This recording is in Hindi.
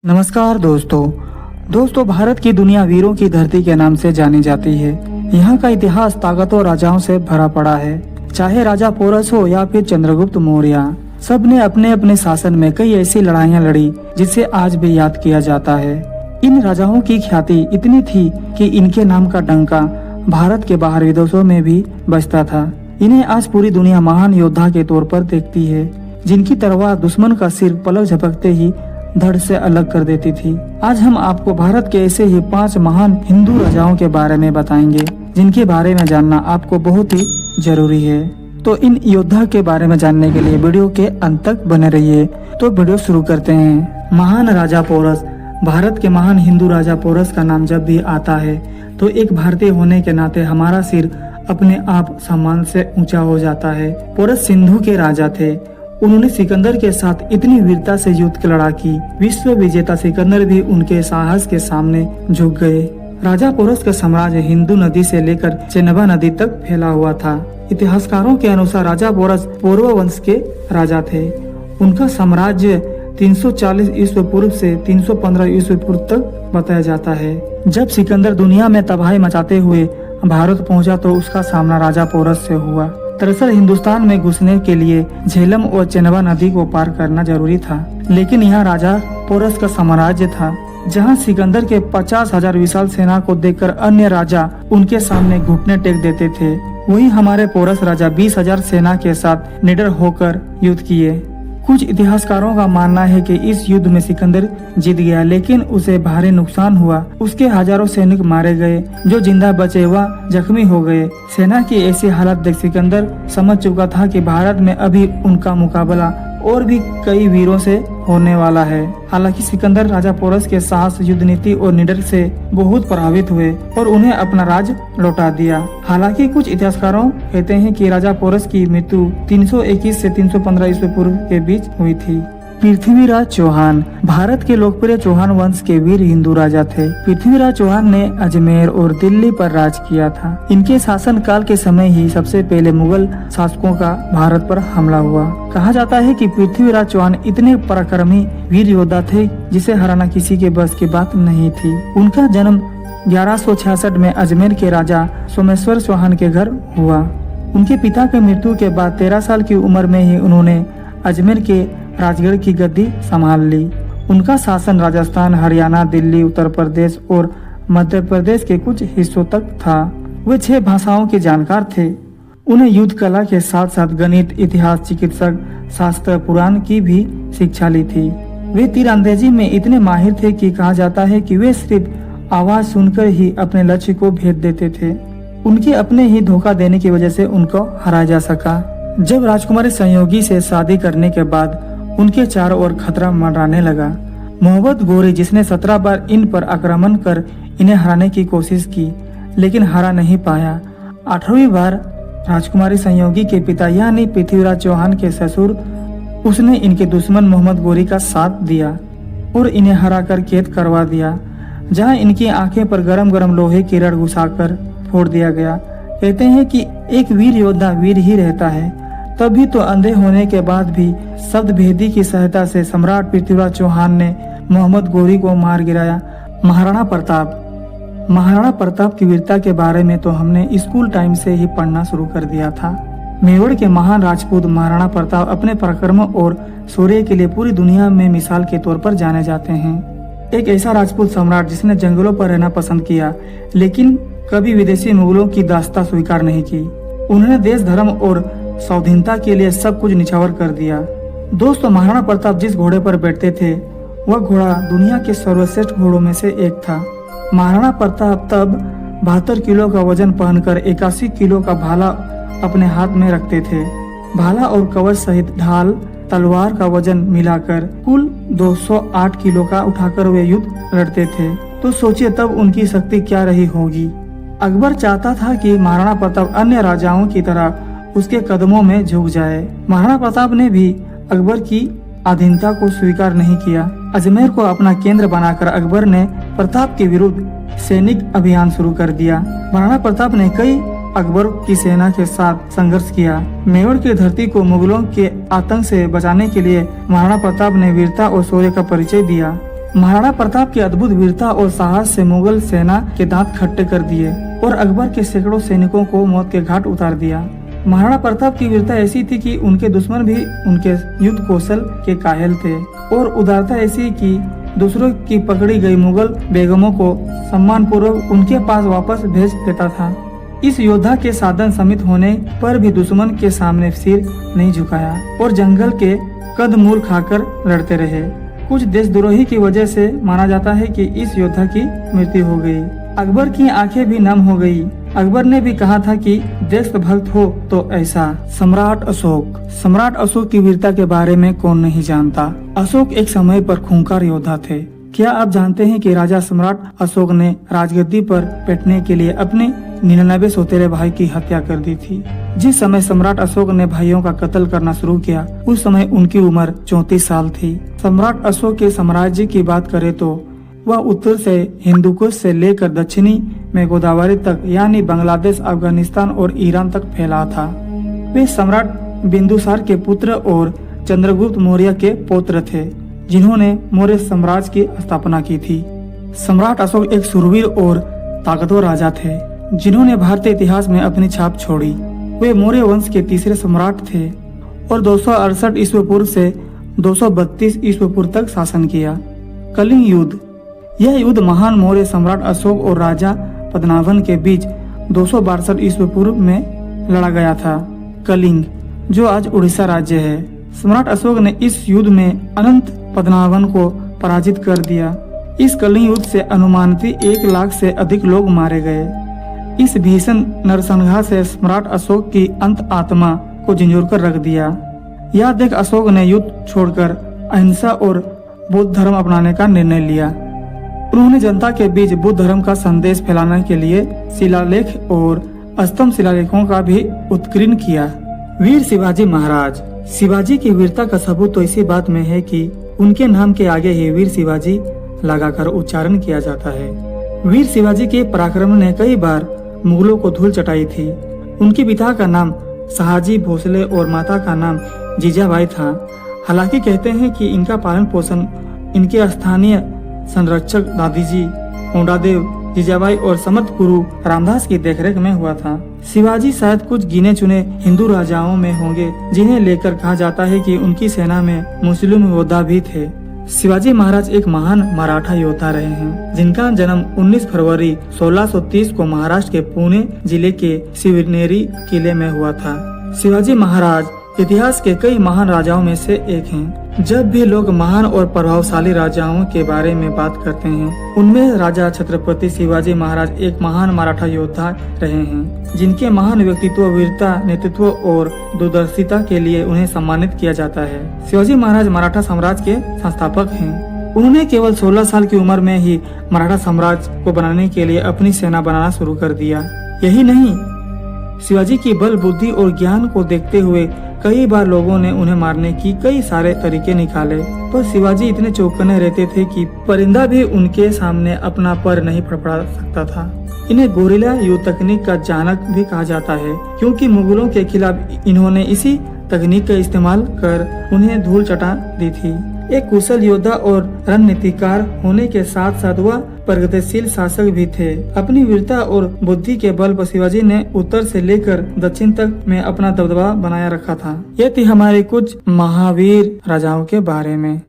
नमस्कार दोस्तों भारत की दुनिया वीरों की धरती के नाम से जानी जाती है। यहाँ का इतिहास ताकतवर राजाओं से भरा पड़ा है। चाहे राजा पोरस हो या फिर चंद्रगुप्त मौर्य, सब ने अपने अपने शासन में कई ऐसी लड़ाइयाँ लड़ी जिसे आज भी याद किया जाता है। इन राजाओं की ख्याति इतनी थी कि इनके नाम का डंका भारत के बाहर विदेशों में भी बजता था। इन्हें आज पूरी दुनिया महान योद्धा के तौर पर देखती है, जिनकी तलवार दुश्मन का सिर पलक झपकते ही धड़ से अलग कर देती थी। आज हम आपको भारत के ऐसे ही 5 महान हिंदू राजाओं के बारे में बताएंगे, जिनके बारे में जानना आपको बहुत ही जरूरी है। तो इन योद्धा के बारे में जानने के लिए वीडियो के अंत तक बने रहिए। तो वीडियो शुरू करते हैं। महान राजा पोरस। भारत के महान हिंदू राजा पोरस का नाम जब भी आता है तो एक भारतीय होने के नाते हमारा सिर अपने आप सम्मान से ऊंचा हो जाता है। पोरस सिंधु के राजा थे। उन्होंने सिकंदर के साथ इतनी वीरता से युद्ध लड़ा कि विश्व विजेता सिकंदर भी उनके साहस के सामने झुक गए। राजा पोरस का साम्राज्य हिंदू नदी से लेकर चेनबा नदी तक फैला हुआ था। इतिहासकारों के अनुसार राजा पोरस पौरव वंश के राजा थे। उनका साम्राज्य 340 ईस्वी पूर्व से 315 ईस्वी पूर्व तक बताया जाता है। जब सिकंदर दुनिया में तबाही मचाते हुए भारत पहुंचा तो उसका सामना राजा पोरस से हुआ। दरअसल हिंदुस्तान में घुसने के लिए झेलम और चेनबा नदी को पार करना जरूरी था, लेकिन यहाँ राजा पोरस का साम्राज्य था, जहाँ सिकंदर के 50,000 विशाल सेना को देखकर अन्य राजा उनके सामने घुटने टेक देते थे। वहीं हमारे पोरस राजा 20,000 सेना के साथ निडर होकर युद्ध किए। कुछ इतिहासकारों का मानना है कि इस युद्ध में सिकंदर जीत गया, लेकिन उसे भारी नुकसान हुआ। उसके हजारों सैनिक मारे गए, जो जिंदा बचे वह जख्मी हो गए। सेना की ऐसी हालत देख सिकंदर समझ चुका था कि भारत में अभी उनका मुकाबला और भी कई वीरों से होने वाला है। हालांकि सिकंदर राजा पोरस के साहस, युद्ध नीति और निडर से बहुत प्रभावित हुए और उन्हें अपना राज लौटा दिया। हालांकि कुछ इतिहासकारों कहते हैं कि राजा पोरस की मृत्यु 321 से 315 ईस्वी पूर्व के बीच हुई थी। पृथ्वीराज चौहान। भारत के लोकप्रिय चौहान वंश के वीर हिंदू राजा थे। पृथ्वीराज चौहान ने अजमेर और दिल्ली पर राज किया था। इनके शासन काल के समय ही सबसे पहले मुगल शासकों का भारत पर हमला हुआ। कहा जाता है कि पृथ्वीराज चौहान इतने पराक्रमी वीर योद्धा थे जिसे हराना किसी के बस की बात नहीं थी। उनका जन्म 1166 में अजमेर के राजा सोमेश्वर चौहान के घर हुआ। उनके पिता की मृत्यु के बाद 13 साल की उम्र में ही उन्होंने अजमेर के राजगढ़ की गद्दी संभाल ली। उनका शासन राजस्थान, हरियाणा, दिल्ली, उत्तर प्रदेश और मध्य प्रदेश के कुछ हिस्सों तक था। वे 6 भाषाओं के जानकार थे। उन्हें युद्ध कला के साथ साथ गणित, इतिहास, चिकित्सक शास्त्र, पुराण की भी शिक्षा ली थी। वे तीरंदाजी में इतने माहिर थे कि कहा जाता है कि वे सिर्फ आवाज सुनकर ही अपने लक्ष्य को भेद देते थे। उनके अपने ही धोखा देने की वजह से उनको हराया जा सका। जब राजकुमारी संयोगी से शादी करने के बाद उनके चारों ओर खतरा मंडराने लगा। मोहम्मद गोरी, जिसने 17 बार इन पर आक्रमण कर इन्हें हराने की कोशिश की, लेकिन हरा नहीं पाया। 8वीं बार राजकुमारी संयोगी के पिता यानी पृथ्वीराज चौहान के ससुर, उसने इनके दुश्मन मोहम्मद गोरी का साथ दिया और इन्हें हराकर कैद करवा दिया, जहां इनकी आंखें पर गरम गरम लोहे की रड घुसाकर फोड़ दिया गया। कहते हैं कि एक वीर योद्धा वीर ही रहता है। तभी तो अंधे होने के बाद भी शब्द भेदी की सहायता से सम्राट पृथ्वीराज चौहान ने मोहम्मद गोरी को मार गिराया। महाराणा प्रताप की वीरता के बारे में तो हमने स्कूल टाइम से ही पढ़ना शुरू कर दिया था। मेवाड़ के महान राजपूत महाराणा प्रताप अपने पराक्रम और शौर्य के लिए पूरी दुनिया में मिसाल के तौर पर जाने जाते हैं। एक ऐसा राजपूत सम्राट जिसने जंगलों पर रहना पसंद किया, लेकिन कभी विदेशी मुगलों की दास्ता स्वीकार नहीं की। उन्होंने देश, धर्म और स्वाधीनता के लिए सब कुछ निछावर कर दिया। दोस्तों, महाराणा प्रताप जिस घोड़े पर बैठते थे वह घोड़ा दुनिया के सर्वश्रेष्ठ घोड़ों में से एक था। महाराणा प्रताप तब 72 किलो का वजन पहनकर 81 किलो का भाला अपने हाथ में रखते थे। भाला और कवच सहित ढाल, तलवार का वजन मिलाकर कुल 208 किलो का उठाकर वे युद्ध लड़ते थे। तो सोचिए तब उनकी शक्ति क्या रही होगी। अकबर चाहता था कि महाराणा प्रताप अन्य राजाओं की तरह उसके कदमों में झुक जाए। महाराणा प्रताप ने भी अकबर की अधीनता को स्वीकार नहीं किया। अजमेर को अपना केंद्र बनाकर अकबर ने प्रताप के विरुद्ध सैनिक अभियान शुरू कर दिया। महाराणा प्रताप ने कई अकबर की सेना के साथ संघर्ष किया। मेवाड़ की धरती को मुगलों के आतंक से बचाने के लिए महाराणा प्रताप ने वीरता और शौर्य का परिचय दिया। महाराणा प्रताप की अद्भुत वीरता और साहस से मुगल सेना के दांत खट्टे कर दिए और अकबर के सैकड़ों सैनिकों को मौत के घाट उतार दिया। महाराणा प्रताप की वीरता ऐसी थी कि उनके दुश्मन भी उनके युद्ध कौशल के कायल थे और उदारता ऐसी कि दूसरों की पकड़ी गई मुगल बेगमों को सम्मान पूर्वक उनके पास वापस भेज देता था। इस योद्धा के साधन समित होने पर भी दुश्मन के सामने सिर नहीं झुकाया और जंगल के कंदमूल खाकर लड़ते रहे। कुछ देशद्रोही की वजह से माना जाता है कि इस योद्धा की मृत्यु हो गई। अकबर की आंखें भी नम हो गई। अकबर ने भी कहा था कि देशभक्त हो तो ऐसा। सम्राट अशोक की वीरता के बारे में कौन नहीं जानता। अशोक एक समय पर खूंखार योद्धा थे। क्या आप जानते हैं कि राजा सम्राट अशोक ने राजगद्दी पर बैठने के लिए अपने 99 सौतेले भाई की हत्या कर दी थी। जिस समय सम्राट अशोक ने भाइयों का कत्ल करना शुरू किया उस समय उनकी उम्र 34 साल थी। सम्राट अशोक के साम्राज्य की बात करें तो वह उत्तर से हिंदुकुश से लेकर दक्षिणी में गोदावरी तक यानी बांग्लादेश, अफगानिस्तान और ईरान तक फैला था। वे सम्राट बिंदुसार के पुत्र और चंद्रगुप्त मौर्य के पौत्र थे जिन्होंने मौर्य साम्राज्य की स्थापना की थी। सम्राट अशोक एक शूरवीर और ताकतवर राजा थे जिन्होंने भारतीय इतिहास में अपनी छाप छोड़ी। वे मौर्य वंश के तीसरे सम्राट थे और 268 ईस्वी पूर्व से 232 ईस्वी पूर्व तक शासन किया। कलिंग युद्ध, यह युद्ध महान मौर्य सम्राट अशोक और राजा पद्मनाभन के बीच 262 ईस्वी पूर्व में लड़ा गया था। कलिंग जो आज उड़ीसा राज्य है। सम्राट अशोक ने इस युद्ध में अनंत पद्मनाभन को पराजित कर दिया। इस कलिंग युद्ध से अनुमानित 1 लाख से अधिक लोग मारे गए। इस भीषण नरसंहार से सम्राट अशोक की अंत आत्मा को झंझोर कर रख दिया। यह देख अशोक ने युद्ध छोड़कर अहिंसा और बौद्ध धर्म अपनाने का निर्णय लिया। उन्होंने जनता के बीच बुद्ध धर्म का संदेश फैलाने के लिए शिलालेख और स्तंभ शिलालेखों का भी उत्कीर्ण किया। वीर शिवाजी महाराज। शिवाजी की वीरता का सबूत तो इसी बात में है कि उनके नाम के आगे ही वीर शिवाजी लगाकर उच्चारण किया जाता है। वीर शिवाजी के पराक्रम ने कई बार मुगलों को धूल चटाई थी। उनके पिता का नाम शहाजी भोसले और माता का नाम जीजाबाई था। हालांकि कहते हैं कि इनका पालन पोषण इनके स्थानीय संरक्षक दादीजी ओंडादेव, जीजाबाई और समर्थ गुरु रामदास की देखरेख में हुआ था। शिवाजी शायद कुछ गिने चुने हिंदू राजाओं में होंगे जिन्हें लेकर कहा जाता है कि उनकी सेना में मुस्लिम योद्धा भी थे। शिवाजी महाराज एक महान मराठा योद्धा रहे हैं जिनका जन्म 19 फरवरी 1630 को महाराष्ट्र के पुणे जिले के शिवनेरी किले में हुआ था। शिवाजी महाराज इतिहास के कई महान राजाओं में से एक हैं। जब भी लोग महान और प्रभावशाली राजाओं के बारे में बात करते हैं उनमें राजा छत्रपति शिवाजी महाराज एक महान मराठा योद्धा रहे हैं जिनके महान व्यक्तित्व, वीरता, नेतृत्व और दूरदर्शिता के लिए उन्हें सम्मानित किया जाता है। शिवाजी महाराज मराठा साम्राज्य के संस्थापक हैं। उन्होंने केवल 16 साल की उम्र में ही मराठा साम्राज्य को बनाने के लिए अपनी सेना बनाना शुरू कर दिया। यही नहीं, शिवाजी की बल, बुद्धि और ज्ञान को देखते हुए कई बार लोगों ने उन्हें मारने की कई सारे तरीके निकाले, पर शिवाजी इतने चौकन्ने रहते थे कि परिंदा भी उनके सामने अपना पर नहीं फड़फड़ा सकता था। इन्हें गोरिल्ला युद्ध तकनीक का जनक भी कहा जाता है क्योंकि मुगलों के खिलाफ इन्होंने इसी तकनीक का इस्तेमाल कर उन्हें धूल चटा दी थी। एक कुशल योद्धा और रणनीतिकार होने के साथ साथ वह प्रगतिशील शासक भी थे। अपनी वीरता और बुद्धि के बल पर शिवाजी ने उत्तर से लेकर दक्षिण तक में अपना दबदबा बनाया रखा था। ये थी हमारे कुछ महावीर राजाओं के बारे में।